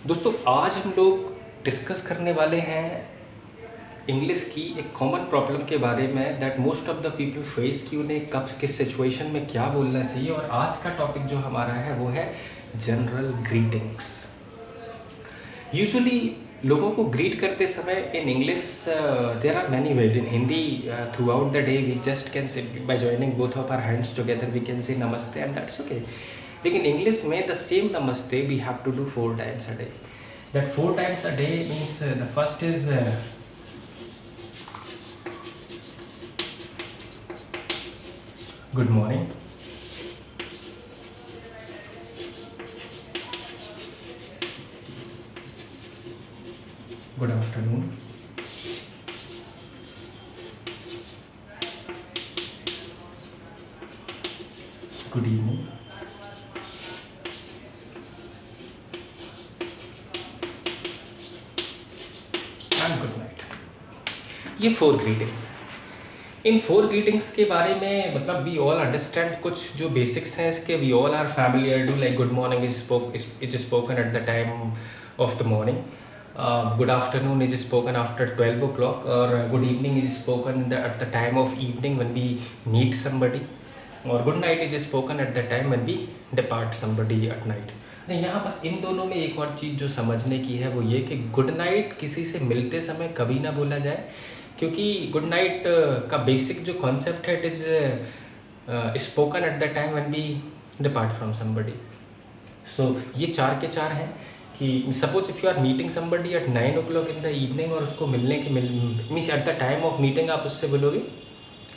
दोस्तों आज हम लोग डिस्कस करने वाले हैं इंग्लिश की एक कॉमन प्रॉब्लम के बारे में that most of the people face कि उन्हें कब किस सिचुएशन में क्या बोलना चाहिए। और आज का टॉपिक जो हमारा है वो है जनरल ग्रीटिंग्स। यूजुअली लोगों को ग्रीट करते समय in English there are many ways. In Hindi throughout the day we just can say by joining both of our hands together we can say namaste and that's okay. लेकिन English में the same namaste we have to do 4 times a day. That 4 times a day means the first is good morning, good afternoon, good evening, and good night. ये 4 greetings. इन 4 greetings के बारे में मतलब we all understand कुछ जो basics हैं इसके। We all are familiar to like good morning is spoken at the time of the morning, good afternoon is spoken after 12 o'clock, और good evening is spoken at the time of evening when we meet somebody, और good night is spoken at the time when we depart somebody at night. यहाँ बस इन दोनों में एक और चीज़ जो समझने की है वो ये कि गुड नाइट किसी से मिलते समय कभी ना बोला जाए, क्योंकि गुड नाइट का बेसिक जो कॉन्सेप्ट है it is spoken at the time when we depart from somebody. So ये 4 के 4 हैं कि suppose if you are meeting somebody at 9 o'clock in the evening और उसको मिलने के means at the time of meeting आप उससे बोलोगे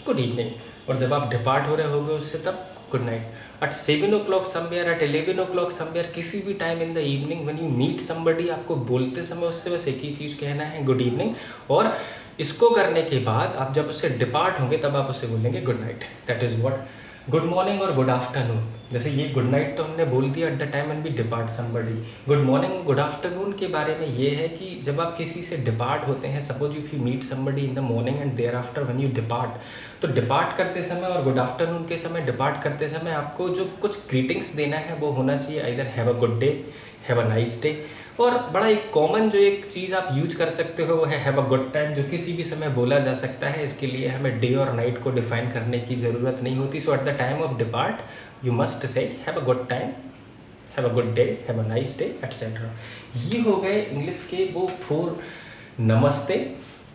गुड इवनिंग, और जब आप डिपार्ट हो रहे होगे उससे तब good night. At 7 o'clock somewhere, at 11 o'clock somewhere, किसी भी time in the evening when you meet somebody आपको बोलते समय उससे बस एक ही चीज़ कहना है गुड इवनिंग, और इसको करने के बाद आप जब उससे डिपार्ट होंगे तब आप उससे बोलेंगे good night. That is what good morning और गुड आफ्टरनून। जैसे ये गुड नाइट तो हमने बोल दिया at the time when we depart somebody. Good morning good afternoon के बारे में ये है कि जब आप किसी से डिपार्ट होते हैं, suppose if you meet somebody in the morning and thereafter when you depart, तो डिपार्ट करते समय और गुड आफ्टरनून के समय डिपार्ट करते समय आपको जो कुछ ग्रीटिंग्स देना है वो होना चाहिए either have a good day, have a nice day, और बड़ा एक कॉमन जो एक चीज़ आप यूज कर सकते हो वो है हैव अ गुड टाइम, जो किसी भी समय बोला जा सकता है। इसके लिए हमें डे और नाइट को डिफाइन करने की ज़रूरत नहीं होती। So at the time of depart you must say have a good time, have a good day, have a nice day etcetera. ये हो गए इंग्लिश के वो 4 नमस्ते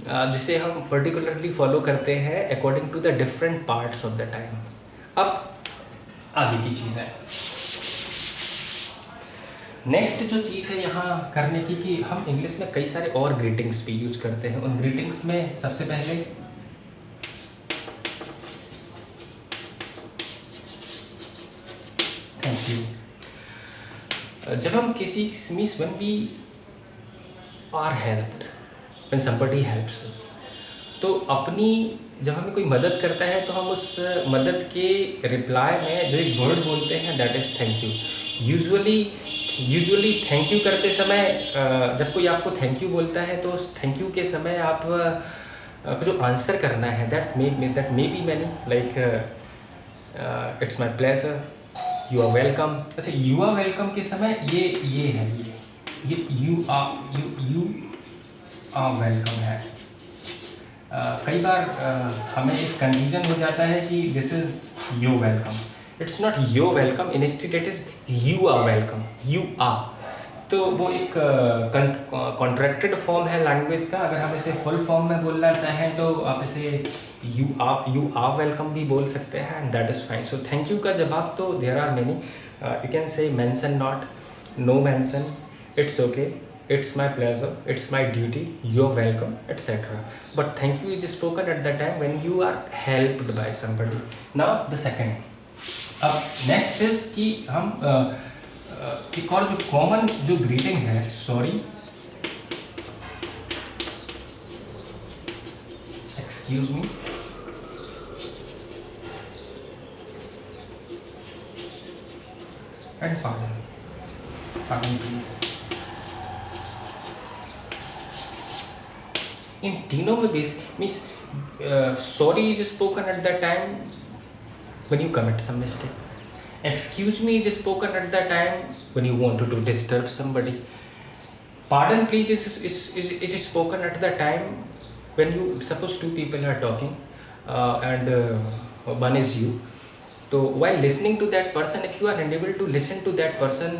जिसे हम पर्टिकुलरली फॉलो करते हैं according to the different parts of the time. अब आगे की चीज़ है, नेक्स्ट जो चीज़ है यहाँ करने की कि हम इंग्लिश में कई सारे और ग्रीटिंग्स भी यूज करते हैं। उन ग्रीटिंग्स में सबसे पहले थैंक यू। जब हम किसी means when we are helped, when somebody helps us, तो अपनी जब हमें कोई मदद करता है तो हम उस मदद के रिप्लाई में जो एक वर्ड बोलते हैं that is thank you. Usually thank you करते समय जब कोई आपको थैंक यू बोलता है तो उस थैंक यू के समय आप को जो आंसर करना है that may be many like it's my pleasure, you are welcome. अच्छा, यू आर वेलकम के समय ये है ये यू आर वेलकम है। कई बार हमें एक कन्फ्यूजन हो जाता है कि this is you welcome, it's not your welcome, instead it is you are welcome, you are. तो वो एक कॉन्ट्रैक्टेड फॉर्म है लैंग्वेज का। अगर हम इसे फुल फॉर्म में बोलना चाहें तो आप इसे यू आर वेलकम भी बोल सकते हैं and that is fine. So thank you का जवाब तो there are many, you can say mention not, no mention, it's okay, it's my pleasure, it's my duty, you're welcome, etc. But thank you is spoken at the time when you are helped by somebody. Now the second, अब next is कि हम एक और जो common जो greeting है, sorry, excuse me, and pardon please. इन तीनों में basic means sorry is spoken at the time when you commit some mistake, excuse me is spoken at the time when you want to disturb somebody, Pardon please is spoken at the time when you suppose two people are talking and one is you. तो while listening to that person, if you are unable to listen to that person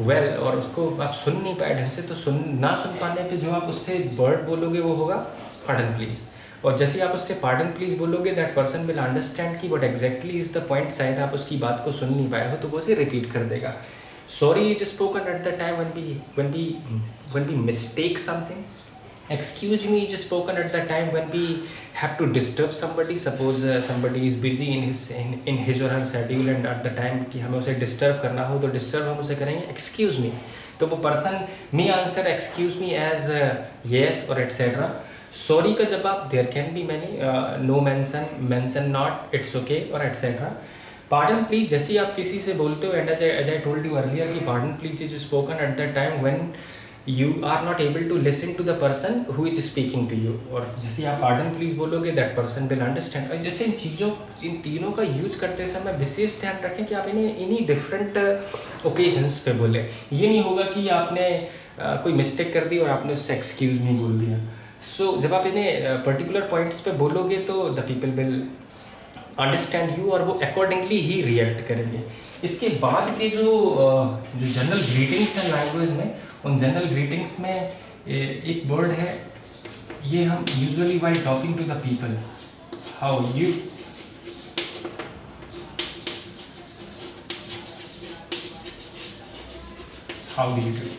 well और उसको आप सुन नहीं पाए ढंग से, तो ना सुन पाने पे जो आप उससे वर्ड बोलोगे वो होगा pardon please. और जैसे ही आप उससे pardon please बोलोगे, that person will understand कि what exactly is the point, शायद आप उसकी बात को सुन नहीं पाए हो तो वो उसे रिपीट कर देगा. Sorry is spoken at the time when we mistake something. Excuse me is spoken at the time when we have to disturb somebody. Suppose somebody is busy in his or her schedule and at the time कि हमें उसे disturb करना हो, तो disturb हम उसे करेंगे excuse me. तो वो person may answer excuse me as yes or etc. Sorry का जवाब there can be many, no mention not, it's okay or etc. Pardon please जैसे ही आप किसी से बोलते हो, and as I told you earlier कि pardon please is spoken at the time when you are not able to listen to the person who is speaking to you. और जैसे आप pardon please बोलोगे, that person will understand. और जैसे इन तीनों का use करते समय विशेष ध्यान रखें कि आप इन्हीं डिफरेंट ओकेजन्स पे बोले. ये नहीं होगा कि आपने कोई मिस्टेक कर दी और आपने उससे एक्सक्यूज मी बोल दिया. सो जब आप इन्हें पर्टिकुलर पॉइंट्स पे बोलोगे तो the people will understand you और वो अकॉर्डिंगली ही रिएक्ट करेंगे. इसके बाद के जो जनरल ग्रीटिंग्स हैं लैंग्वेज में, उन जनरल ग्रीटिंग्स में एक वर्ड है, ये हम usually while talking to the people, how you, how do you do.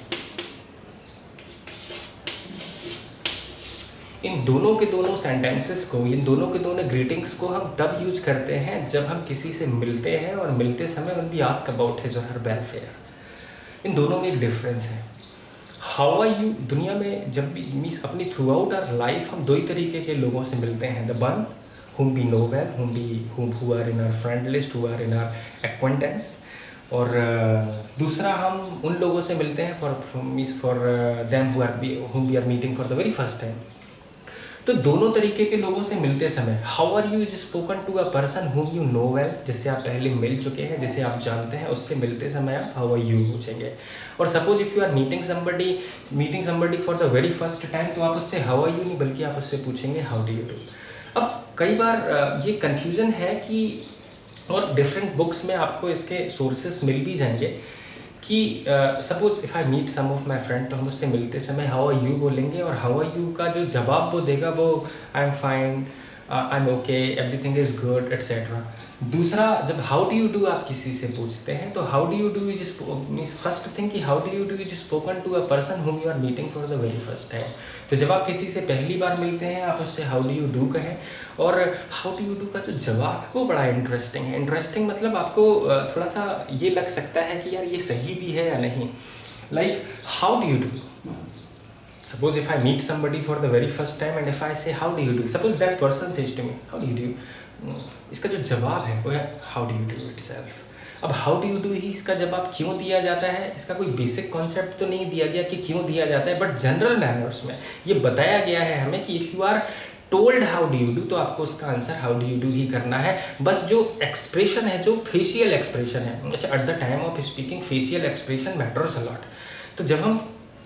इन दोनों के दोनों सेंटेंसेस को, इन दोनों के दोनों ग्रीटिंग्स को हम तब यूज करते हैं जब हम किसी से मिलते हैं और मिलते समय one be ask about his और हर वेलफेयर. इन दोनों में एक डिफरेंस है. हाउ आर यू, दुनिया में जब भी मीन्स अपनी थ्रू आउट आवर लाइफ हम दो ही तरीके के लोगों से मिलते हैं. The one whom we know well, who are in our friend list, who are in our acquaintance. और दूसरा हम उन लोगों से मिलते हैं for them whom we are meeting for the very first time. तो दोनों तरीके के लोगों से मिलते समय how are you is spoken to a person whom you know well, जिससे आप पहले मिल चुके हैं, जिसे आप जानते हैं, उससे मिलते समय आप हाउ आर यू पूछेंगे. और suppose if you are meeting somebody for the very first time, तो आप उससे हाउ आर यू नहीं बल्कि आप उससे पूछेंगे हाउ डू यू डू. अब कई बार ये कन्फ्यूज़न है कि, और डिफरेंट बुक्स में आपको इसके सोर्सेस मिल भी जाएंगे कि suppose if I meet some of my friend, तो हम उससे मिलते समय हाउ आर यू बोलेंगे और हाउ आर यू का जो जवाब वो देगा वो I am fine, I am okay, everything is good etcetera. दूसरा, जब हाउ डू यू डू आप किसी से पूछते हैं तो how do you do is means first thing कि how do you do is spoken to a person whom you are meeting for the very first time. तो जब आप किसी से पहली बार मिलते हैं आप उससे हाउ डू यू डू कहें. और हाउ डू यू डू का जो जवाब है वो बड़ा इंटरेस्टिंग है. इंटरेस्टिंग मतलब आपको थोड़ा सा ये लग सकता है कि यार ये सही भी है या नहीं. Like how do you do, suppose if I meet somebody for the very first time and if I say how do you do, suppose that person says to me how do you do, इसका जो जवाब है वो है how do you do itself. अब how do you do ही इसका जवाब क्यों दिया जाता है, इसका कोई बेसिक कॉन्सेप्ट तो नहीं दिया गया कि क्यों दिया जाता है, बट जनरल मैनर्स में ये बताया गया है हमें कि if you are told how do you do तो आपको उसका answer how do you do ही करना है. बस जो एक्सप्रेशन है, जो फेशियल एक्सप्रेशन है, अच्छा eight the time of speaking facial expression matters a lot. तो जब हम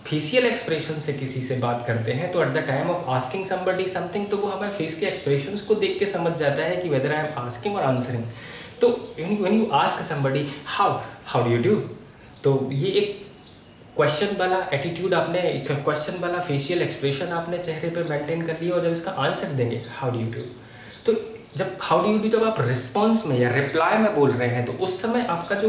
फेशियल एक्सप्रेशन से किसी से बात करते हैं तो eight the time of asking somebody something, तो वो हमें फेस के एक्सप्रेशंस को देख के समझ जाता है कि वेदर आई एम आस्किंग और आंसरिंग. तो when you ask somebody how do you do, तो ये एक क्वेश्चन वाला एटीट्यूड आपने, क्वेश्चन वाला फेशियल एक्सप्रेशन आपने चेहरे पे मेंटेन कर लिया. और जब इसका आंसर देंगे हाउ डू यू डू, तो जब हाउ डू यू डू जब आप रिस्पॉन्स में या रिप्लाई में बोल रहे हैं तो उस समय आपका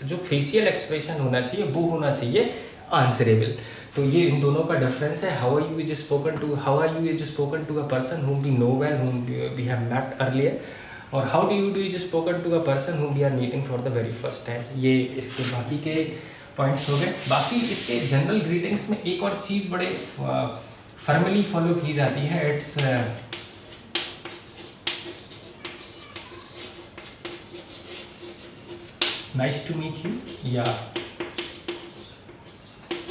जो फेशियल एक्सप्रेशन होना चाहिए वो होना चाहिए आंसरेबल. तो ये इन दोनों का डिफरेंस है. How are you is spoken to a person whom we know well, whom we have met earlier, और how do you do is spoken to a person whom we are meeting for the very first time. ये इसके बाकी के points हो गए. बाकी इसके general greetings में एक और चीज़ बड़े फॉर्मली फॉलो की जाती है. It's nice to meet you या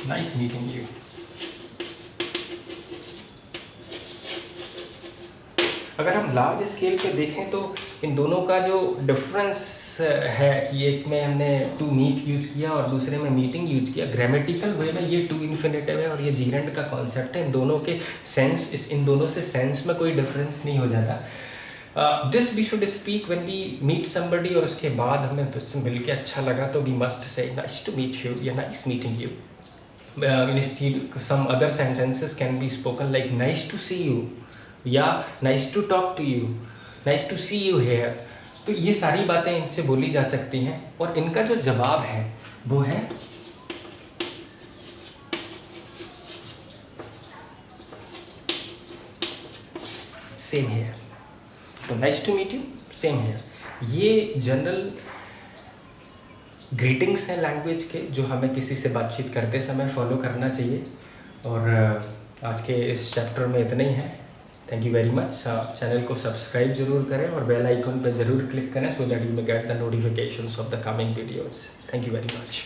नाइस मीटिंग यू. अगर हम लार्ज स्केल पे देखें तो इन दोनों का जो डिफरेंस है कि एक में हमने टू मीट यूज किया और दूसरे में मीटिंग यूज किया। ग्रामेटिकल वे में ये टू इन्फिनेटिव है और ये जीरेंड का कॉन्सेप्ट है। इन दोनों के सेंस, इन दोनों से सेंस में कोई डिफरेंस नहीं हो जाता। This we should speak when we meet somebody, और उसके बाद हमें तुझसे मिल के अच्छा लगा तो we must say nice to meet you या nice meeting you. Instead some other sentences can be spoken like nice to see you या nice to talk to you, nice to see you here। तो ये सारी बातें इनसे बोली जा सकती हैं और इनका जो जवाब है वो है सेम हेयर। तो nice to meet you, same here, ये जनरल ग्रीटिंग्स हैं लैंग्वेज के जो हमें किसी से बातचीत करते समय फॉलो करना चाहिए। और आज के इस चैप्टर में इतना ही है। Thank you very much. Channel को सब्सक्राइब जरूर करें और बेल आइकन पर ज़रूर क्लिक करें so that you may get the notifications of the coming videos. Thank you very much.